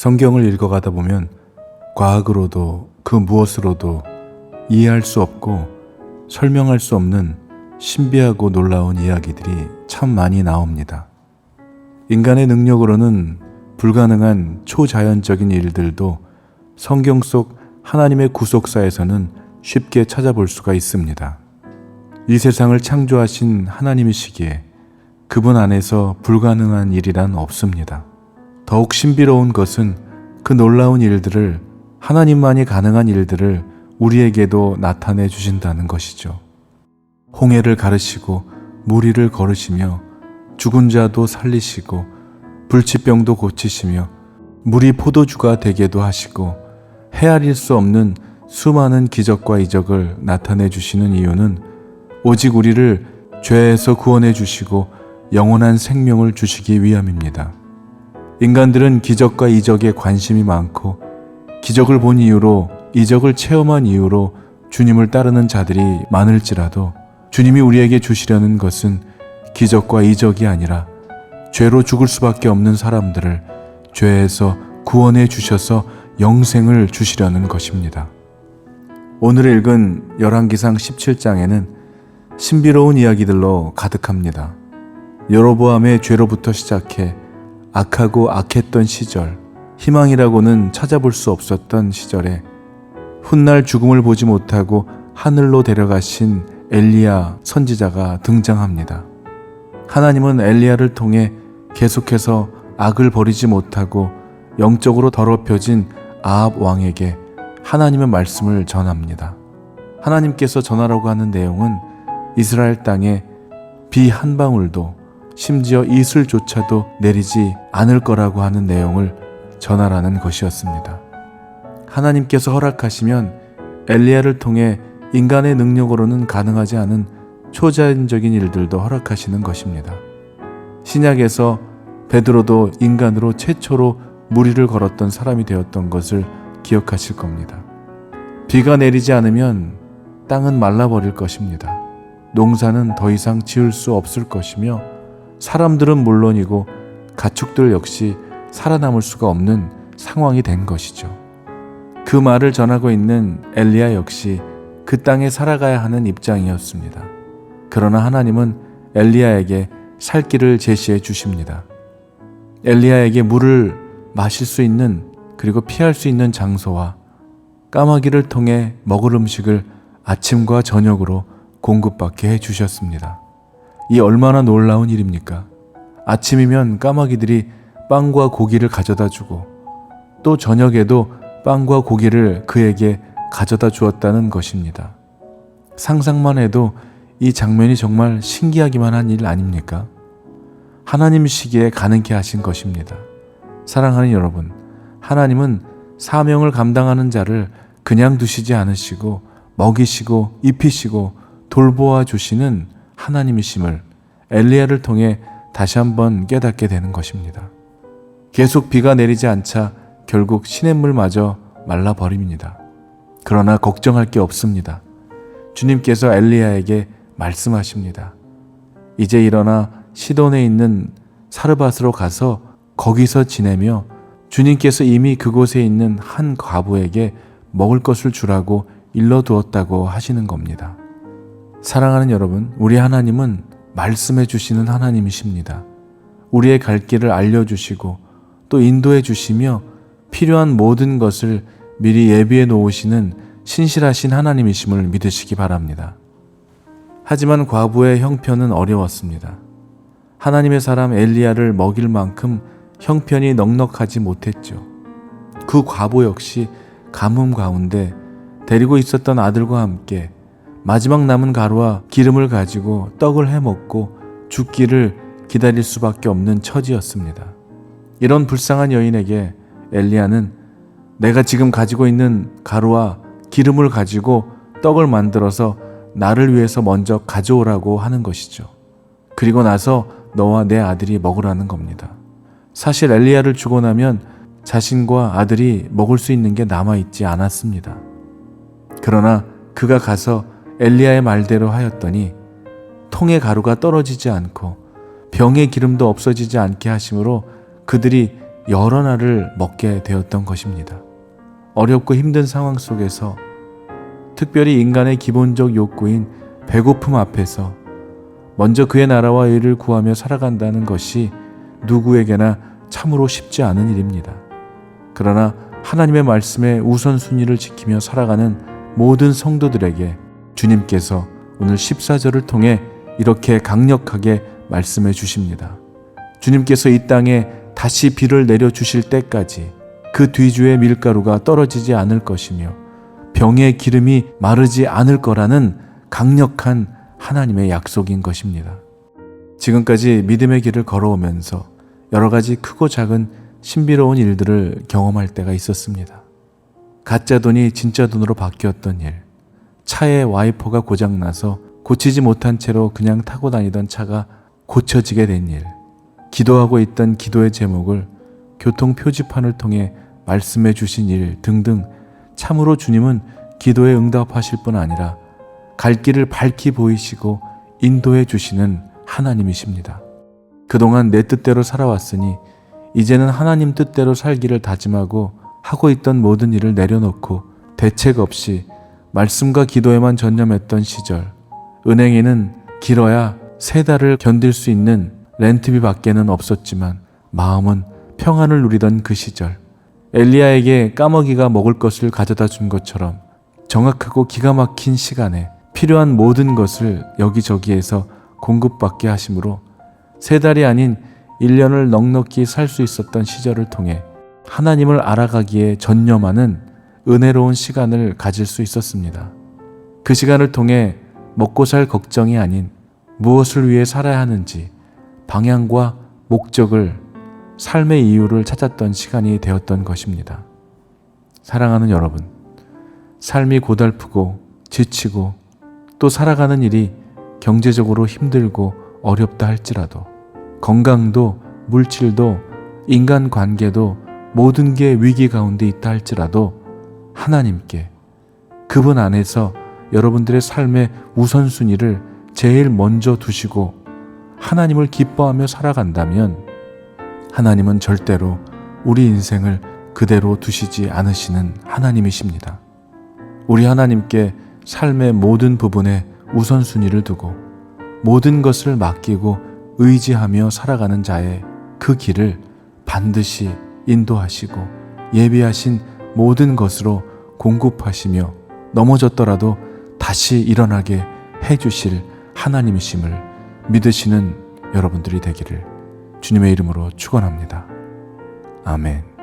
성경을 읽어가다 보면 과학으로도 그 무엇으로도 이해할 수 없고 설명할 수 없는 신비하고 놀라운 이야기들이 참 많이 나옵니다. 인간의 능력으로는 불가능한 초자연적인 일들도 성경 속 하나님의 구속사에서는 쉽게 찾아볼 수가 있습니다. 이 세상을 창조하신 하나님이시기에 그분 안에서 불가능한 일이란 없습니다. 더욱 신비로운 것은 그 놀라운 일들을, 하나님만이 가능한 일들을 우리에게도 나타내 주신다는 것이죠. 홍해를 가르시고 무리를 걸으시며 죽은 자도 살리시고 불치병도 고치시며 물이 포도주가 되게도 하시고 헤아릴 수 없는 수많은 기적과 이적을 나타내 주시는 이유는 오직 우리를 죄에서 구원해 주시고 영원한 생명을 주시기 위함입니다. 인간들은 기적과 이적에 관심이 많고 기적을 본 이유로, 이적을 체험한 이유로 주님을 따르는 자들이 많을지라도 주님이 우리에게 주시려는 것은 기적과 이적이 아니라 죄로 죽을 수밖에 없는 사람들을 죄에서 구원해 주셔서 영생을 주시려는 것입니다. 오늘 읽은 열왕기상 17장에는 신비로운 이야기들로 가득합니다. 여로보암의 죄로부터 시작해 악하고 악했던 시절, 희망이라고는 찾아볼 수 없었던 시절에 훗날 죽음을 보지 못하고 하늘로 데려가신 엘리야 선지자가 등장합니다. 하나님은 엘리야를 통해 계속해서 악을 버리지 못하고 영적으로 더럽혀진 아합 왕에게 하나님의 말씀을 전합니다. 하나님께서 전하라고 하는 내용은 이스라엘 땅에 비 한 방울도 심지어 이슬조차도 내리지 않을 거라고 하는 내용을 전하라는 것이었습니다. 하나님께서 허락하시면 엘리야를 통해 인간의 능력으로는 가능하지 않은 초자연적인 일들도 허락하시는 것입니다. 신약에서 베드로도 인간으로 최초로 무리를 걸었던 사람이 되었던 것을 기억하실 겁니다. 비가 내리지 않으면 땅은 말라버릴 것입니다. 농사는 더 이상 지을 수 없을 것이며 사람들은 물론이고 가축들 역시 살아남을 수가 없는 상황이 된 것이죠. 그 말을 전하고 있는 엘리야 역시 그 땅에 살아가야 하는 입장이었습니다. 그러나 하나님은 엘리야에게 살 길을 제시해 주십니다. 엘리야에게 물을 마실 수 있는, 그리고 피할 수 있는 장소와 까마귀를 통해 먹을 음식을 아침과 저녁으로 공급받게 해 주셨습니다. 이 얼마나 놀라운 일입니까? 아침이면 까마귀들이 빵과 고기를 가져다 주고 또 저녁에도 빵과 고기를 그에게 가져다 주었다는 것입니다. 상상만 해도 이 장면이 정말 신기하기만 한 일 아닙니까? 하나님이시기에 가능케 하신 것입니다. 사랑하는 여러분, 하나님은 사명을 감당하는 자를 그냥 두시지 않으시고 먹이시고 입히시고 돌보아 주시는 하나님이심을 엘리야를 통해 다시 한번 깨닫게 되는 것입니다. 계속 비가 내리지 않자 결국 시냇물마저 말라버립니다. 그러나 걱정할 게 없습니다. 주님께서 엘리야에게 말씀하십니다. 이제 일어나 시돈에 있는 사르밧으로 가서 거기서 지내며 주님께서 이미 그곳에 있는 한 과부에게 먹을 것을 주라고 일러두었다고 하시는 겁니다. 사랑하는 여러분, 우리 하나님은 말씀해 주시는 하나님이십니다. 우리의 갈 길을 알려주시고 또 인도해 주시며 필요한 모든 것을 미리 예비해 놓으시는 신실하신 하나님이심을 믿으시기 바랍니다. 하지만 과부의 형편은 어려웠습니다. 하나님의 사람 엘리야를 먹일 만큼 형편이 넉넉하지 못했죠. 그 과부 역시 가뭄 가운데 데리고 있었던 아들과 함께 마지막 남은 가루와 기름을 가지고 떡을 해먹고 죽기를 기다릴 수밖에 없는 처지였습니다. 이런 불쌍한 여인에게 엘리야는 내가 지금 가지고 있는 가루와 기름을 가지고 떡을 만들어서 나를 위해서 먼저 가져오라고 하는 것이죠. 그리고 나서 너와 내 아들이 먹으라는 겁니다. 사실 엘리야를 주고 나면 자신과 아들이 먹을 수 있는 게 남아있지 않았습니다. 그러나 그가 가서 엘리야의 말대로 하였더니 통의 가루가 떨어지지 않고 병의 기름도 없어지지 않게 하심으로 그들이 여러 날을 먹게 되었던 것입니다. 어렵고 힘든 상황 속에서 특별히 인간의 기본적 욕구인 배고픔 앞에서 먼저 그의 나라와 의를 구하며 살아간다는 것이 누구에게나 참으로 쉽지 않은 일입니다. 그러나 하나님의 말씀에 우선순위를 지키며 살아가는 모든 성도들에게 주님께서 오늘 14절을 통해 이렇게 강력하게 말씀해 주십니다. 주님께서 이 땅에 다시 비를 내려주실 때까지 그 뒤주의 밀가루가 떨어지지 않을 것이며 병의 기름이 마르지 않을 거라는 강력한 하나님의 약속인 것입니다. 지금까지 믿음의 길을 걸어오면서 여러 가지 크고 작은 신비로운 일들을 경험할 때가 있었습니다. 가짜 돈이 진짜 돈으로 바뀌었던 일, 차의 와이퍼가 고장나서 고치지 못한 채로 그냥 타고 다니던 차가 고쳐지게 된 일, 기도하고 있던 기도의 제목을 교통 표지판을 통해 말씀해 주신 일 등등 참으로 주님은 기도에 응답하실 뿐 아니라 갈 길을 밝히 보이시고 인도해 주시는 하나님이십니다. 그동안 내 뜻대로 살아왔으니 이제는 하나님 뜻대로 살기를 다짐하고 하고 있던 모든 일을 내려놓고 대책 없이 말씀과 기도에만 전념했던 시절, 은행에는 길어야 3달을 견딜 수 있는 렌트비 밖에는 없었지만 마음은 평안을 누리던 그 시절, 엘리야에게 까마귀가 먹을 것을 가져다 준 것처럼 정확하고 기가 막힌 시간에 필요한 모든 것을 여기저기에서 공급받게 하심으로 3달이 아닌 1년을 넉넉히 살 수 있었던 시절을 통해 하나님을 알아가기에 전념하는 은혜로운 시간을 가질 수 있었습니다. 그 시간을 통해 먹고 살 걱정이 아닌 무엇을 위해 살아야 하는지 방향과 목적을, 삶의 이유를 찾았던 시간이 되었던 것입니다. 사랑하는 여러분, 삶이 고달프고 지치고 또 살아가는 일이 경제적으로 힘들고 어렵다 할지라도 건강도 물질도 인간관계도 모든 게 위기 가운데 있다 할지라도 하나님께, 그분 안에서 여러분들의 삶의 우선순위를 제일 먼저 두시고 하나님을 기뻐하며 살아간다면 하나님은 절대로 우리 인생을 그대로 두시지 않으시는 하나님이십니다. 우리 하나님께 삶의 모든 부분에 우선순위를 두고 모든 것을 맡기고 의지하며 살아가는 자의 그 길을 반드시 인도하시고 예비하신 모든 것으로 공급하시며 넘어졌더라도 다시 일어나게 해주실 하나님이심을 믿으시는 여러분들이 되기를 주님의 이름으로 축원합니다. 아멘.